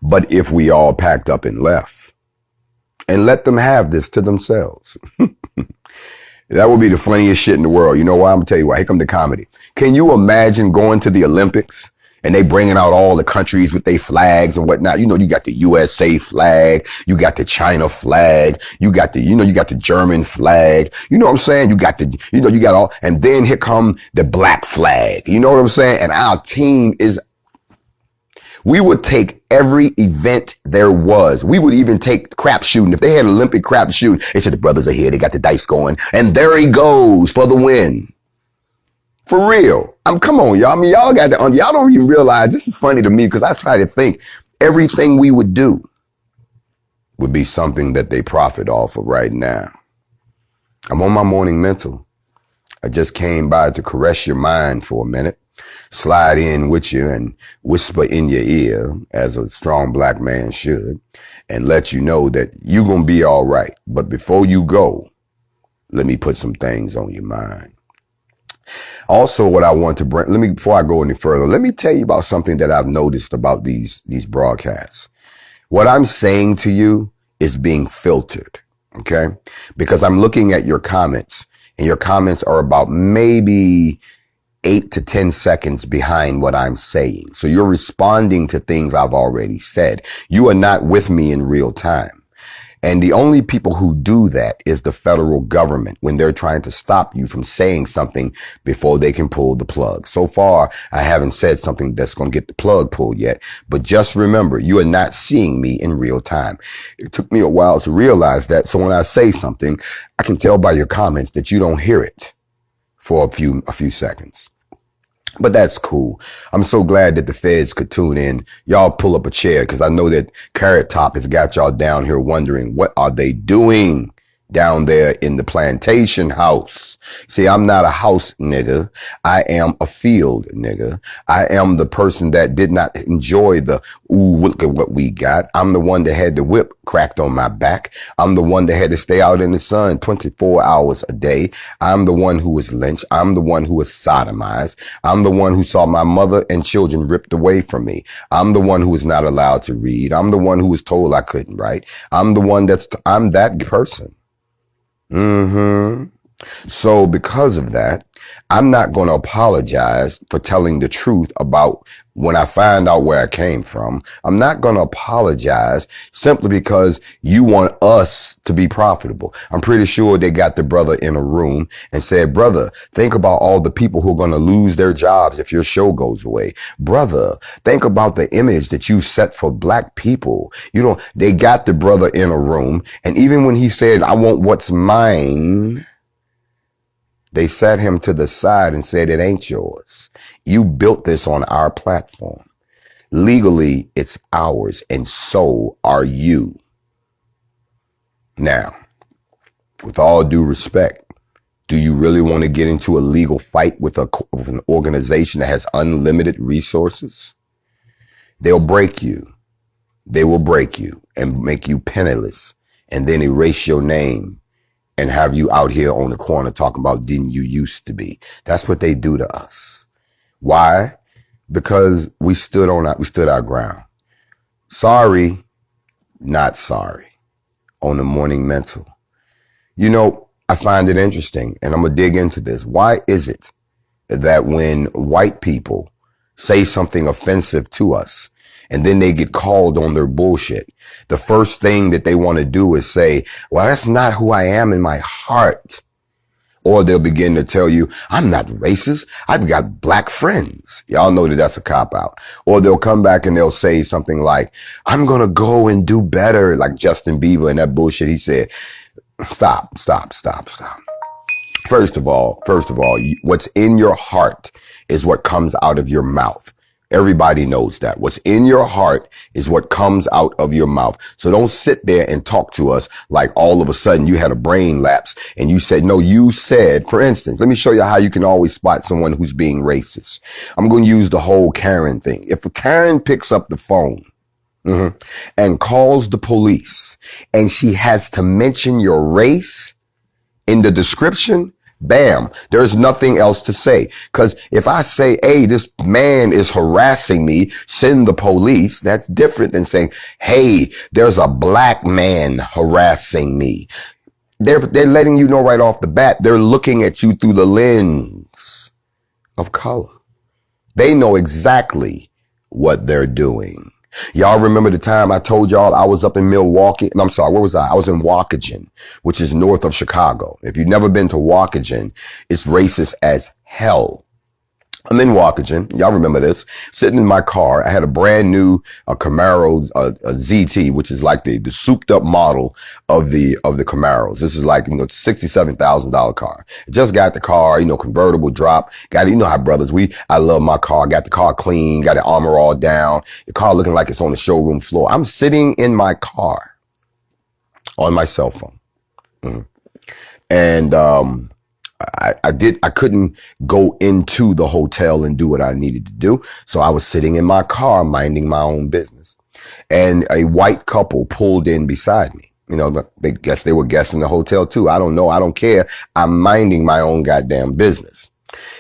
But if we all packed up and left and let them have this to themselves, that would be the funniest shit in the world. You know why? I'm gonna tell you why. Here come the comedy. Can you imagine going to the Olympics and they bringing out all the countries with their flags and whatnot? You know, you got the USA flag, you got the China flag, you got the German flag. You know what I'm saying? You got you got all, and then here come the black flag. You know what I'm saying? And our team is, we would take every event there was. We would even take crap shooting. If they had Olympic crap shooting, they said the brothers are here. They got the dice going. And there he goes for the win. For real. Come on, y'all. I mean, y'all don't even realize, this is funny to me because I try to think everything we would do would be something that they profit off of right now. I'm on my morning mental. I just came by to caress your mind for a minute. Slide in with you and whisper in your ear, as a strong black man should, and let you know that you're going to be all right. But before you go, let me put some things on your mind. Also, what I want to bring, before I go any further, let me tell you about something that I've noticed about these broadcasts. What I'm saying to you is being filtered, okay? Because I'm looking at your comments, and your comments are about maybe 8 to 10 seconds behind what I'm saying. So you're responding to things I've already said. You are not with me in real time. And the only people who do that is the federal government when they're trying to stop you from saying something before they can pull the plug. So far, I haven't said something that's going to get the plug pulled yet. But just remember, you are not seeing me in real time. It took me a while to realize that. So when I say something, I can tell by your comments that you don't hear it for a few seconds. But that's cool. I'm so glad that the feds could tune in. Y'all pull up a chair, because I know that Carrot Top has got y'all down here wondering, what are they doing down there in the plantation house? See, I'm not a house nigga. I am a field nigga. I am the person that did not enjoy the, ooh, look at what we got. I'm the one that had the whip cracked on my back. I'm the one that had to stay out in the sun 24 hours a day. I'm the one who was lynched. I'm the one who was sodomized. I'm the one who saw my mother and children ripped away from me. I'm the one who was not allowed to read. I'm the one who was told I couldn't write. I'm that person. So because of that, I'm not going to apologize for telling the truth about when I find out where I came from. I'm not going to apologize simply because you want us to be profitable. I'm pretty sure they got the brother in a room and said, brother, think about all the people who are going to lose their jobs if your show goes away. Brother, think about the image that you set for black people. They got the brother in a room. And even when he said, I want what's mine, they sat him to the side and said, it ain't yours. You built this on our platform. Legally, it's ours, and so are you. Now, with all due respect, do you really want to get into a legal fight with an organization that has unlimited resources? They'll break you. They will break you and make you penniless and then erase your name and have you out here on the corner talking about didn't you used to be. That's what they do to us. Why? Because we stood our ground. Sorry, not sorry. On the morning mental. I find it interesting, and I'm going to dig into this. Why is it that when white people say something offensive to us, and then they get called on their bullshit, the first thing that they want to do is say, well, that's not who I am in my heart. Or they'll begin to tell you, I'm not racist. I've got black friends. Y'all know that that's a cop-out. Or they'll come back and they'll say something like, I'm going to go and do better, like Justin Bieber and that bullshit he said. Stop. First of all, what's in your heart is what comes out of your mouth. Everybody knows that. What's in your heart is what comes out of your mouth. So don't sit there and talk to us like all of a sudden you had a brain lapse and you said, no, you said, for instance, let me show you how you can always spot someone who's being racist. I'm going to use the whole Karen thing. If a Karen picks up the phone and calls the police and she has to mention your race in the description, Bam. There's nothing else to say. Because if I say, hey, this man is harassing me, send the police, that's different than saying, hey, there's a black man harassing me. They're letting you know right off the bat, they're looking at you through the lens of color. They know exactly what they're doing. Y'all remember the time I told y'all I was up in Milwaukee? I'm sorry, where was I? I was in Waukegan, which is north of Chicago. If you've never been to Waukegan, it's racist as hell. I'm in Waukegan. Y'all remember this. Sitting in my car. I had a brand new Camaro a ZT, which is like the souped up model of the Camaros. This is like, $67,000 car. Just got the car, convertible drop. Got it. You know how brothers, I love my car. Got the car clean. Got the armor all down. The car looking like it's on the showroom floor. I'm sitting in my car on my cell phone. And, I couldn't go into the hotel and do what I needed to do. So I was sitting in my car, minding my own business. And a white couple pulled in beside me. They guess they were guests in the hotel too. I don't know. I don't care. I'm minding my own goddamn business.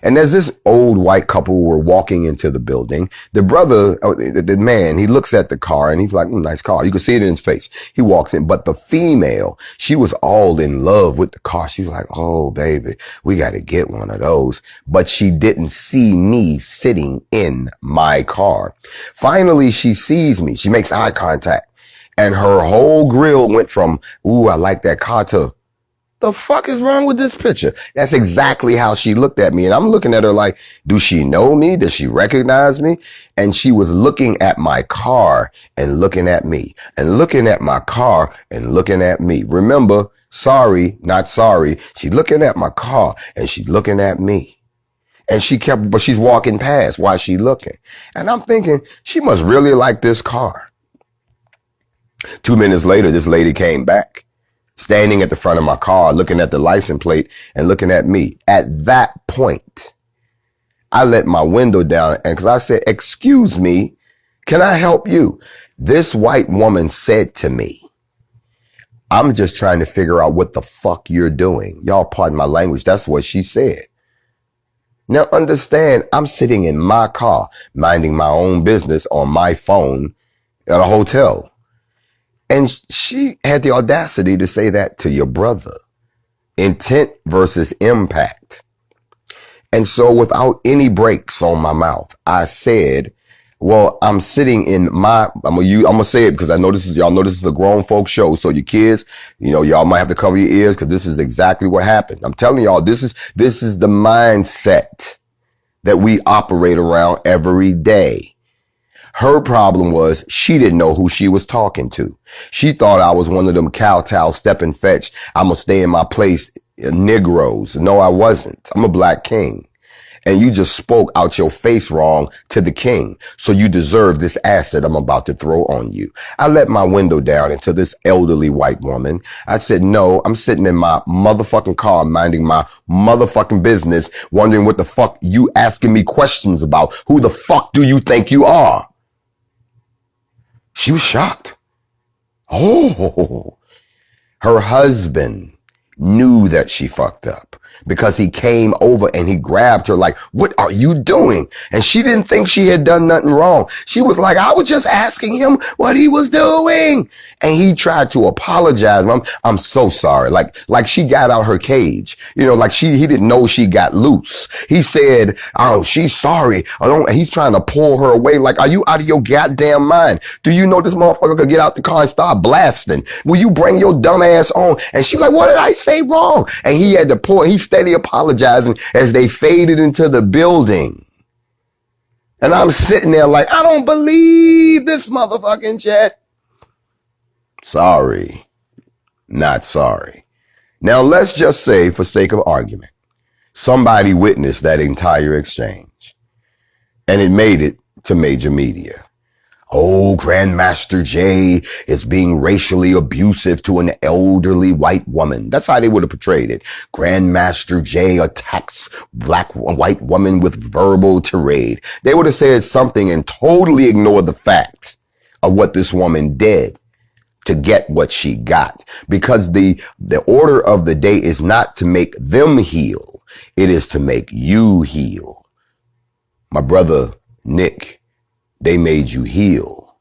And as this old white couple were walking into the building, the brother, the man, he looks at the car and he's like, nice car. You can see it in his face. He walks in, but the female, she was all in love with the car. She's like, oh, baby, we got to get one of those. But she didn't see me sitting in my car. Finally, she sees me. She makes eye contact and her whole grill went from, ooh, I like that car to, the fuck is wrong with this picture? That's exactly how she looked at me. And I'm looking at her like, do she know me? Does she recognize me? And she was looking at my car and looking at me and looking at my car and looking at me. Remember, sorry, not sorry. She's looking at my car and she's looking at me. And but she's walking past while she's looking. And I'm thinking, she must really like this car. 2 minutes later, this lady came back, standing at the front of my car, looking at the license plate and looking at me. At that point, I let my window down and because I said, excuse me, can I help you? This white woman said to me, I'm just trying to figure out what the fuck you're doing. Y'all pardon my language. That's what she said. Now understand, I'm sitting in my car, minding my own business on my phone at a hotel. And she had the audacity to say that to your brother. Intent versus impact. And so without any breaks on my mouth, I said, well, I'm sitting in I'm gonna say it because y'all know this is a grown folk show. So your kids, y'all might have to cover your ears because this is exactly what happened. I'm telling y'all, this is the mindset that we operate around every day. Her problem was she didn't know who she was talking to. She thought I was one of them kowtow, step and fetch, I'm going to stay in my place, Negroes. No, I wasn't. I'm a black king. And you just spoke out your face wrong to the king. So you deserve this acid I'm about to throw on you. I let my window down into this elderly white woman. I said, no, I'm sitting in my motherfucking car, minding my motherfucking business, wondering what the fuck you asking me questions about. Who the fuck do you think you are? She was shocked. Oh, her husband knew that she fucked up because he came over and he grabbed her like, what are you doing? And she didn't think she had done nothing wrong. She was like, I was just asking him what he was doing. And he tried to apologize. I'm so sorry. Like she got out her cage, like he didn't know she got loose. He said, oh, she's sorry. He's trying to pull her away. Like, are you out of your goddamn mind? Do you know this motherfucker could get out the car and start blasting? Will you bring your dumb ass on? And she's like, what did I say wrong? And he had to pull, he's steady apologizing as they faded into the building. And I'm sitting there like, I don't believe this motherfucking shit. Sorry, not sorry. Now, let's just say, for sake of argument, somebody witnessed that entire exchange and it made it to major media. Oh, Grandmaster Jay is being racially abusive to an elderly white woman. That's how they would have portrayed it. Grandmaster Jay attacks white woman with verbal tirade. They would have said something and totally ignored the facts of what this woman did to get what she got, because the order of the day is not to make them heal. It is to make you heal. My brother, Nick, they made you heal.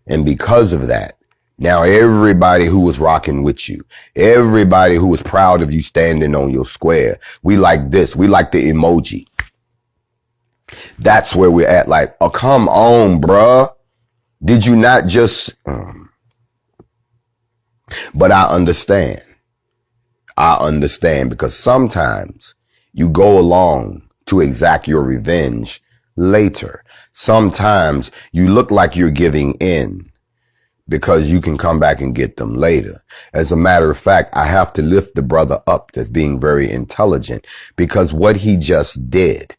And because of that, now everybody who was rocking with you, everybody who was proud of you standing on your square, we like this. We like the emoji. That's where we're at. Like, oh, come on, bruh. Did you not just... But I understand. I understand, because sometimes you go along to exact your revenge later. Sometimes you look like you're giving in because you can come back and get them later. As a matter of fact, I have to lift the brother up that's being very intelligent, because what he just did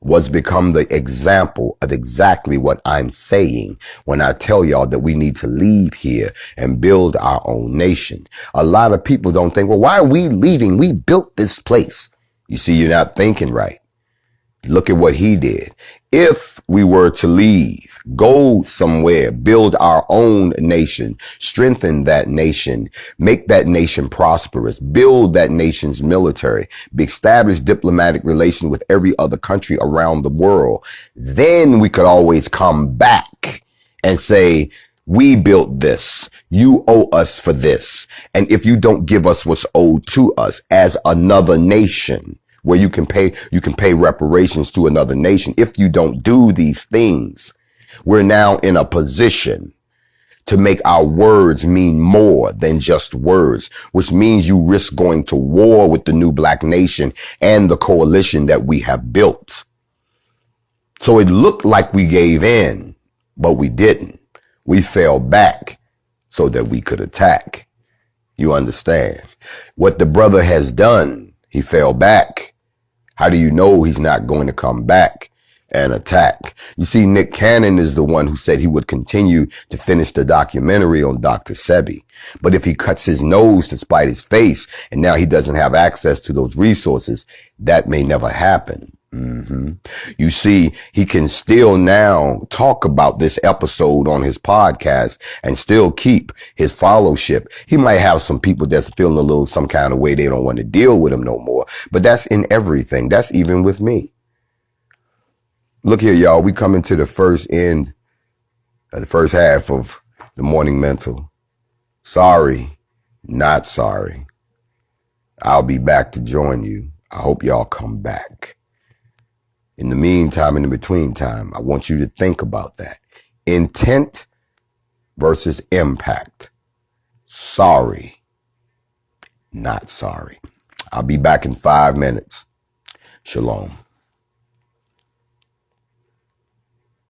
was become the example of exactly what I'm saying when I tell y'all that we need to leave here and build our own nation. A lot of people don't think, well, why are we leaving? We built this place. You see, you're not thinking right. Look at what he did. If we were to leave, go somewhere, build our own nation, strengthen that nation, make that nation prosperous, build that nation's military, establish diplomatic relations with every other country around the world, then we could always come back and say, we built this. You owe us for this. And if you don't give us what's owed to us as another nation, where you can pay reparations to another nation. If you don't do these things, we're now in a position to make our words mean more than just words, which means you risk going to war with the new black nation and the coalition that we have built. So it looked like we gave in, but we didn't. We fell back so that we could attack. You understand? What the brother has done, he fell back. How do you know he's not going to come back and attack? You see, Nick Cannon is the one who said he would continue to finish the documentary on Dr. Sebi. But if he cuts his nose to spite his face, and now he doesn't have access to those resources, that may never happen. You see, he can still now talk about this episode on his podcast and still keep his followership. He might have some people that's feeling a little some kind of way. They don't want to deal with him no more. But that's in everything. That's even with me. Look here, y'all. We coming to the first half of the Morning Mental. Sorry, not sorry. I'll be back to join you. I hope y'all come back. In the meantime, in the between time, I want you to think about that. Intent versus impact. Sorry, not sorry. I'll be back in 5 minutes. Shalom.